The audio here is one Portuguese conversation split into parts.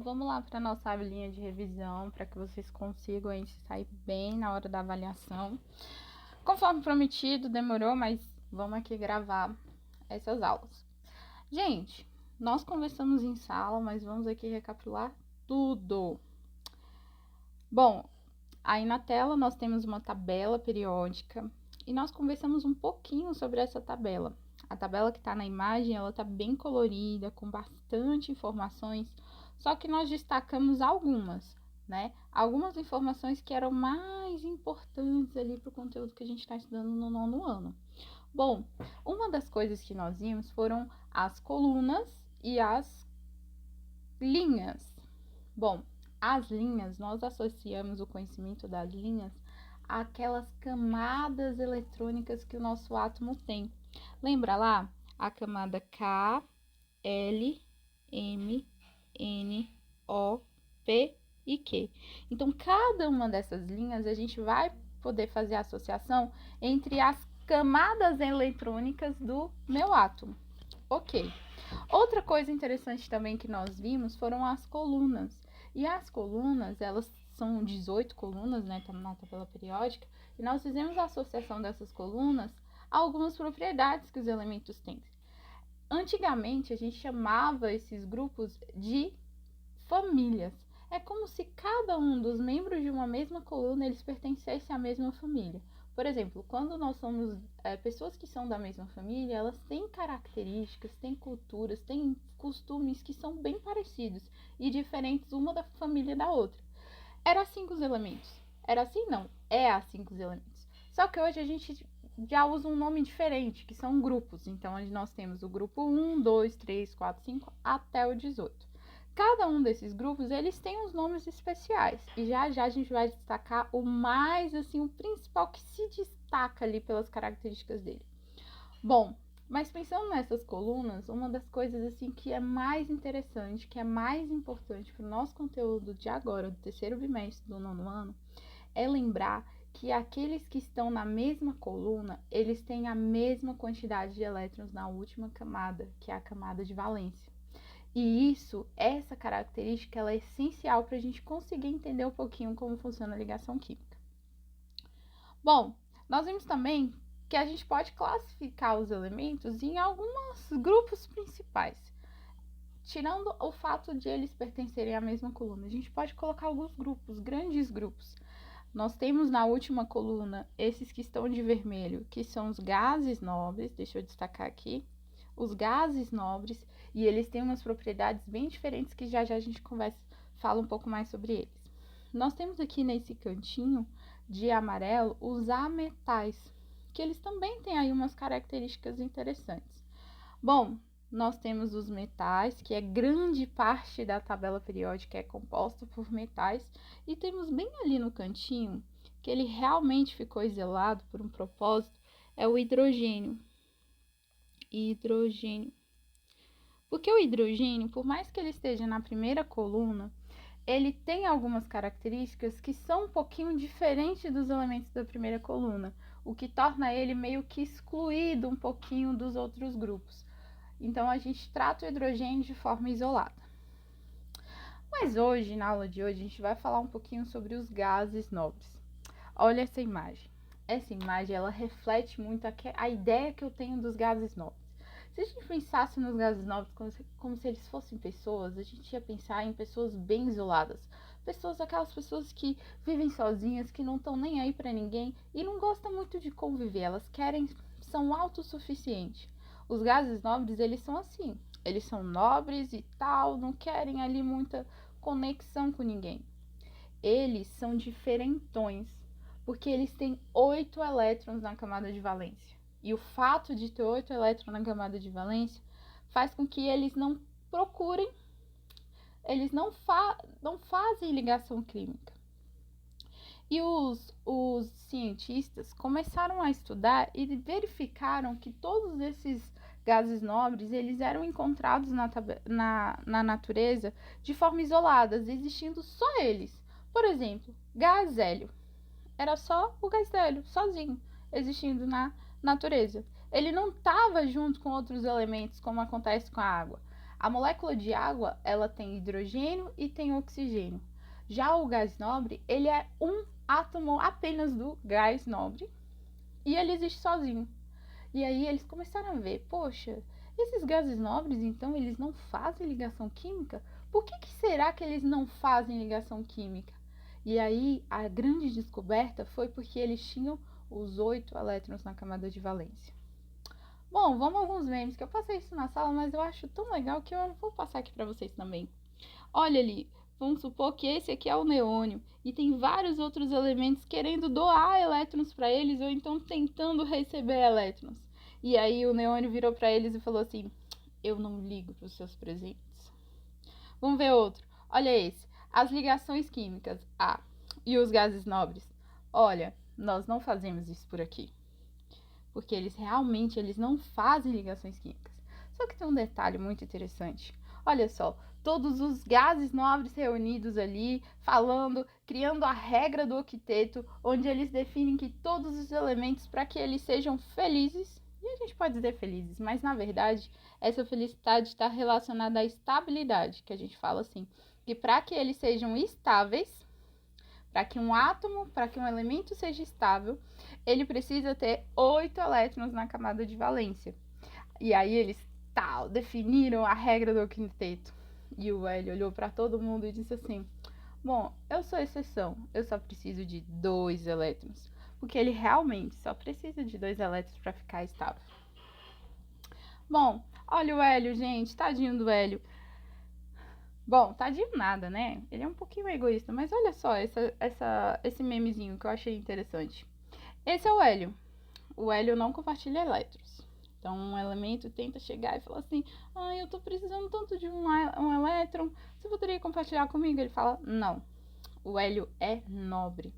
vamos lá para a nossa linha de revisão, para que vocês consigam aí se sair bem na hora da avaliação. Conforme prometido, demorou, mas vamos aqui gravar essas aulas. Gente, nós conversamos em sala, mas vamos aqui recapitular tudo. Bom, aí na tela nós temos uma tabela periódica e nós conversamos um pouquinho sobre essa tabela. A tabela que está na imagem, ela está bem colorida, com bastante informações, só que nós destacamos algumas, né? Algumas informações que eram mais importantes ali para o conteúdo que a gente está estudando no nono ano. Bom, uma das coisas que nós vimos foram as colunas e as linhas. Bom, as linhas, nós associamos o conhecimento das linhas àquelas camadas eletrônicas que o nosso átomo tem. Lembra lá? A camada K, L, M, N, O, P e Q. Então, cada uma dessas linhas, a gente vai poder fazer a associação entre as camadas eletrônicas do meu átomo. Ok. Outra coisa interessante também que nós vimos foram as colunas. E as colunas, elas são 18 colunas, né, na tabela periódica, e nós fizemos a associação dessas colunas a algumas propriedades que os elementos têm. Antigamente, a gente chamava esses grupos de famílias. É como se cada um dos membros de uma mesma coluna, eles pertencessem à mesma família. Por exemplo, quando nós somos pessoas que são da mesma família, elas têm características, têm culturas, têm costumes que são bem parecidos e diferentes uma da família da outra. Era assim com os elementos. Era assim? Não. É assim com os elementos. Só que hoje a gente já usa um nome diferente, que são grupos. Então, onde nós temos o grupo 1, 2, 3, 4, 5, até o 18. Cada um desses grupos, eles têm uns nomes especiais. E já a gente vai destacar o mais, assim, o principal que se destaca ali pelas características dele. Bom, mas pensando nessas colunas, uma das coisas, assim, que é mais interessante, que é mais importante para o nosso conteúdo de agora, do terceiro bimestre do nono ano, é lembrar que aqueles que estão na mesma coluna, eles têm a mesma quantidade de elétrons na última camada, que é a camada de valência. E essa característica, ela é essencial para a gente conseguir entender um pouquinho como funciona a ligação química. Bom, nós vimos também que a gente pode classificar os elementos em alguns grupos principais. Tirando o fato de eles pertencerem à mesma coluna, a gente pode colocar alguns grupos, grandes grupos. Nós temos na última coluna esses que estão de vermelho, que são os gases nobres, deixa eu destacar aqui. Os gases nobres, e eles têm umas propriedades bem diferentes que já a gente fala um pouco mais sobre eles. Nós temos aqui nesse cantinho de amarelo os ametais, que eles também têm aí umas características interessantes. Bom, nós temos os metais, que é grande parte da tabela periódica é composta por metais, e temos bem ali no cantinho, que ele realmente ficou isolado por um propósito, é o hidrogênio. Porque o hidrogênio, por mais que ele esteja na primeira coluna, ele tem algumas características que são um pouquinho diferentes dos elementos da primeira coluna, o que torna ele meio que excluído um pouquinho dos outros grupos. Então, a gente trata o hidrogênio de forma isolada. Mas hoje, na aula de hoje, a gente vai falar um pouquinho sobre os gases nobres. Olha essa imagem. Essa imagem, ela reflete muito a ideia que eu tenho dos gases nobres. Se a gente pensasse nos gases nobres como se eles fossem pessoas, a gente ia pensar em pessoas bem isoladas. Aquelas pessoas que vivem sozinhas, que não estão nem aí para ninguém e não gostam muito de conviver. Elas são autossuficientes. Os gases nobres, eles são assim. Eles são nobres e tal, não querem ali muita conexão com ninguém. Eles são diferentões, porque eles têm 8 elétrons na camada de valência. E o fato de ter 8 elétrons na camada de valência faz com que eles não procurem, eles não fazem ligação química. E os cientistas começaram a estudar e verificaram que todos esses gases nobres, eles eram encontrados na natureza de forma isolada, existindo só eles. Por exemplo, gás hélio. Era só o gás hélio, sozinho, existindo na natureza. Ele não estava junto com outros elementos, como acontece com a água. A molécula de água, ela tem hidrogênio e tem oxigênio. Já o gás nobre, ele é um átomo apenas do gás nobre e ele existe sozinho. E aí eles começaram a ver, poxa, esses gases nobres, então, eles não fazem ligação química? Por que será que eles não fazem ligação química? E aí a grande descoberta foi porque eles tinham os 8 elétrons na camada de valência. Bom, vamos a alguns memes, que eu passei isso na sala, mas eu acho tão legal que eu vou passar aqui para vocês também. Olha ali, vamos supor que esse aqui é o neônio e tem vários outros elementos querendo doar elétrons para eles ou então tentando receber elétrons. E aí o neônio virou para eles e falou assim: eu não ligo para os seus presentes. Vamos ver outro. Olha esse. As ligações químicas. Ah, e os gases nobres. Olha, nós não fazemos isso por aqui. Porque eles não fazem ligações químicas. Só que tem um detalhe muito interessante. Olha só, todos os gases nobres reunidos ali, falando, criando a regra do octeto, onde eles definem que todos os elementos, para que eles sejam felizes, e a gente pode dizer felizes, mas na verdade, essa felicidade está relacionada à estabilidade, que a gente fala assim, que para que eles sejam estáveis, para que um átomo, para que um elemento seja estável, ele precisa ter 8 elétrons na camada de valência. E aí eles definiram a regra do octeto. E o Hélio olhou para todo mundo e disse assim: bom, eu sou exceção, eu só preciso de 2 elétrons. Porque ele realmente só precisa de 2 elétrons para ficar estável. Bom, olha o Hélio, gente, tadinho do Hélio. Bom, tadinho nada, né? Ele é um pouquinho egoísta, mas olha só esse memezinho que eu achei interessante. Esse é o hélio. O hélio não compartilha elétrons. Então, um elemento tenta chegar e falar assim: eu tô precisando tanto de um elétron, você poderia compartilhar comigo? Ele fala: não, o hélio é nobre.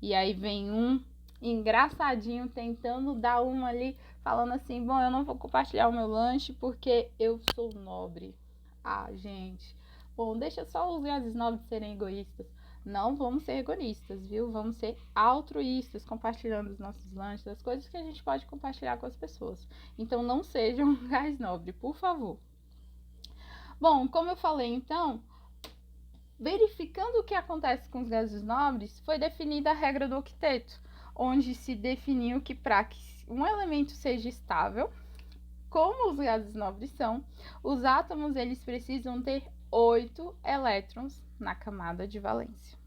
E aí vem um engraçadinho tentando dar uma ali, falando assim: bom, eu não vou compartilhar o meu lanche porque eu sou nobre. Ah, gente. Bom, deixa só os gases nobres serem egoístas. Não vamos ser egoístas, viu? Vamos ser altruístas, compartilhando os nossos lanches, as coisas que a gente pode compartilhar com as pessoas. Então, não sejam um gás nobre, por favor. Bom, como eu falei, então, verificando o que acontece com os gases nobres, foi definida a regra do octeto, onde se definiu que para que um elemento seja estável, como os gases nobres são, os átomos eles precisam ter 8 elétrons na camada de valência.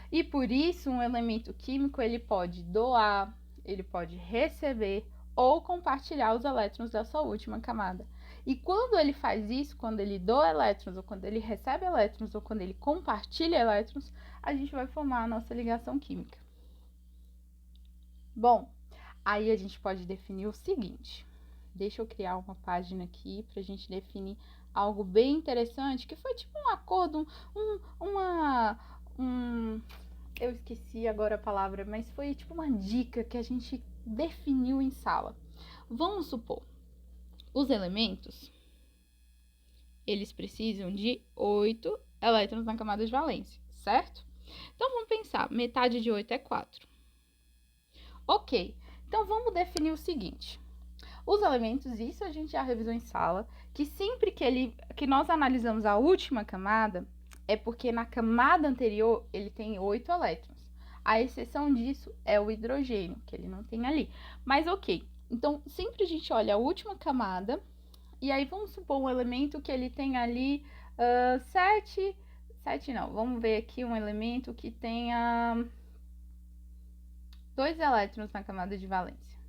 E por isso um elemento químico ele pode doar, ele pode receber ou compartilhar os elétrons da sua última camada. E quando ele faz isso, quando ele doa elétrons, ou quando ele recebe elétrons, ou quando ele compartilha elétrons, a gente vai formar a nossa ligação química. Bom, aí a gente pode definir o seguinte. Deixa eu criar uma página aqui para a gente definir algo bem interessante, que foi tipo um acordo, eu esqueci agora a palavra, mas foi tipo uma dica que a gente definiu em sala. Vamos supor, os elementos, eles precisam de 8 elétrons na camada de valência, certo? Então, vamos pensar, metade de 8 é 4. Ok, então vamos definir o seguinte. Os elementos, isso a gente já revisou em sala, que sempre que nós analisamos a última camada, é porque na camada anterior ele tem 8 elétrons. A exceção disso é o hidrogênio, que ele não tem ali. Mas ok, então sempre a gente olha a última camada, e aí vamos supor um elemento que ele tem ali 7 não, vamos ver aqui um elemento que tenha 2 elétrons na camada de valência.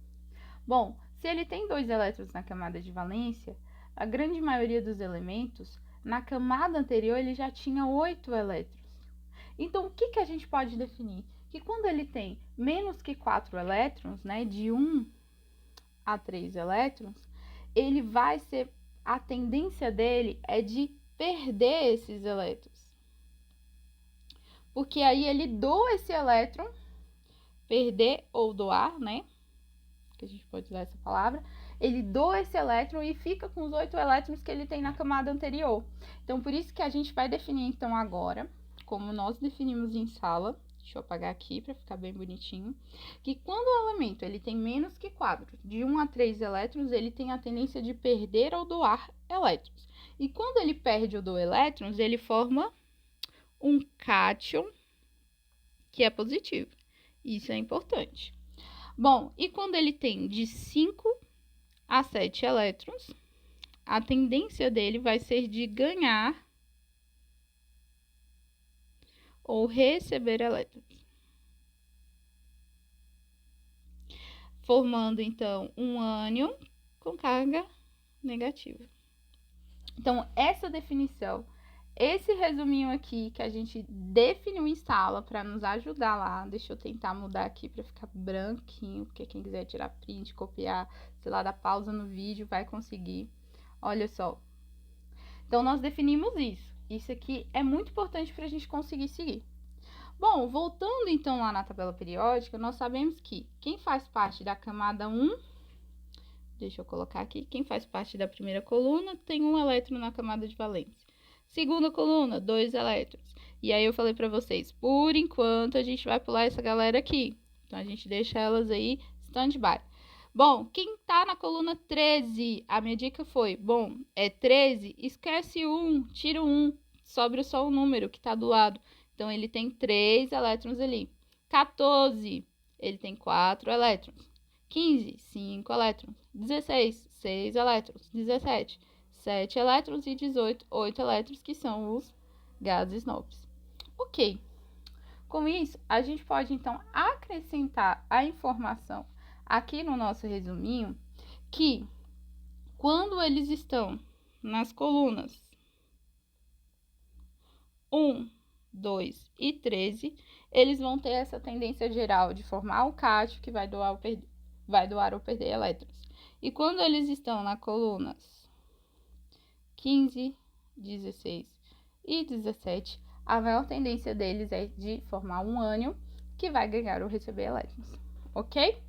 Bom, se ele tem 2 elétrons na camada de valência, a grande maioria dos elementos, na camada anterior, ele já tinha 8 elétrons. Então, o que a gente pode definir? Que quando ele tem menos que 4 elétrons, né, de 1 a 3 elétrons, ele vai ser, a tendência dele é de perder esses elétrons. Porque aí ele doa esse elétron, perder ou doar, né? Que a gente pode usar essa palavra, ele doa esse elétron e fica com os 8 elétrons que ele tem na camada anterior. Então, por isso que a gente vai definir, então, agora, como nós definimos em sala, Deixa eu apagar aqui para ficar bem bonitinho. Que quando o elemento ele tem menos que 4, de 1 a 3 elétrons, ele tem a tendência de perder ou doar elétrons. E quando ele perde ou doa elétrons, ele forma um cátion, que é positivo. Isso é importante. Bom, e quando ele tem de 5 a 7 elétrons, a tendência dele vai ser de ganhar ou receber elétrons. Formando, então, um ânion com carga negativa. Então, essa definição, esse resuminho aqui que a gente definiu em sala para nos ajudar lá. Deixa eu tentar mudar aqui para ficar branquinho, porque quem quiser tirar print, copiar, sei lá, dar pausa no vídeo, vai conseguir. Olha só. Então, nós definimos isso. Isso aqui é muito importante para a gente conseguir seguir. Bom, voltando então lá na tabela periódica, nós sabemos que quem faz parte da camada 1, deixa eu colocar aqui, quem faz parte da primeira coluna tem um elétron na camada de valência. Segunda coluna, 2 elétrons. E aí eu falei para vocês, por enquanto a gente vai pular essa galera aqui. Então a gente deixa elas aí stand-by. Bom, quem tá na coluna 13, a minha dica foi, bom, é 13, esquece 1, tira 1, sobra só o número que tá do lado. Então, ele tem 3 elétrons ali. 14, ele tem 4 elétrons. 15, 5 elétrons. 16, 6 elétrons. 17, 7 elétrons. E 18, 8 elétrons, que são os gases nobres. Ok. Com isso, a gente pode, então, acrescentar a informação aqui no nosso resuminho que quando eles estão nas colunas 1, 2 e 13, eles vão ter essa tendência geral de formar o cátion, que vai doar ou perder elétrons. E quando eles estão na colunas 15, 16 e 17, a maior tendência deles é de formar um ânion, que vai ganhar ou receber elétrons, ok?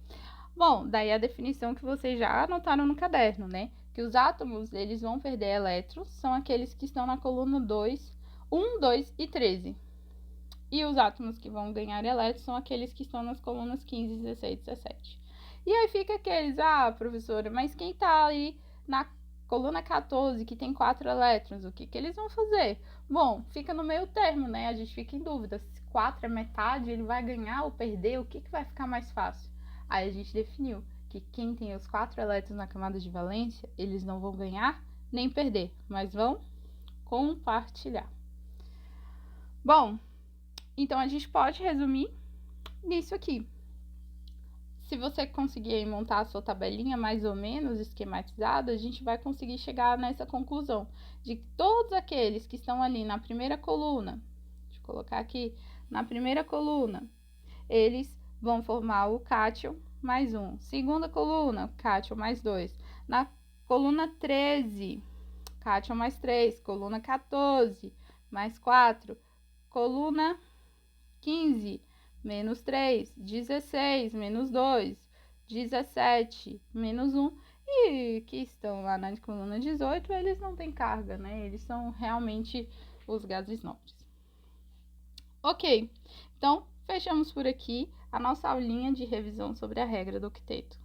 Bom, daí a definição que vocês já anotaram no caderno, né? Que os átomos, eles vão perder elétrons, são aqueles que estão na coluna 1, 2 e 13. E os átomos que vão ganhar elétrons são aqueles que estão nas colunas 15, 16 e 17. E aí fica aqueles, professora, mas quem tá aí na coluna 14, que tem 4 elétrons, o que eles vão fazer? Bom, fica no meio termo, né? A gente fica em dúvida, se 4 é metade, ele vai ganhar ou perder, o que vai ficar mais fácil? Aí a gente definiu que quem tem os 4 elétrons na camada de valência, eles não vão ganhar nem perder, mas vão compartilhar. Bom, então a gente pode resumir nisso aqui. Se você conseguir montar a sua tabelinha mais ou menos esquematizada, a gente vai conseguir chegar nessa conclusão de que todos aqueles que estão ali na primeira coluna, deixa eu colocar aqui, na primeira coluna, eles vão formar o cátion mais 1. Segunda coluna, cátion mais 2. Na coluna 13, cátion mais 3. Coluna 14, mais 4. Coluna 15, menos 3. 16, menos 2. 17, menos 1. E que estão lá na coluna 18, eles não têm carga, né? Eles são realmente os gases nobres. Ok, então fechamos por aqui a nossa aulinha de revisão sobre a regra do octeto.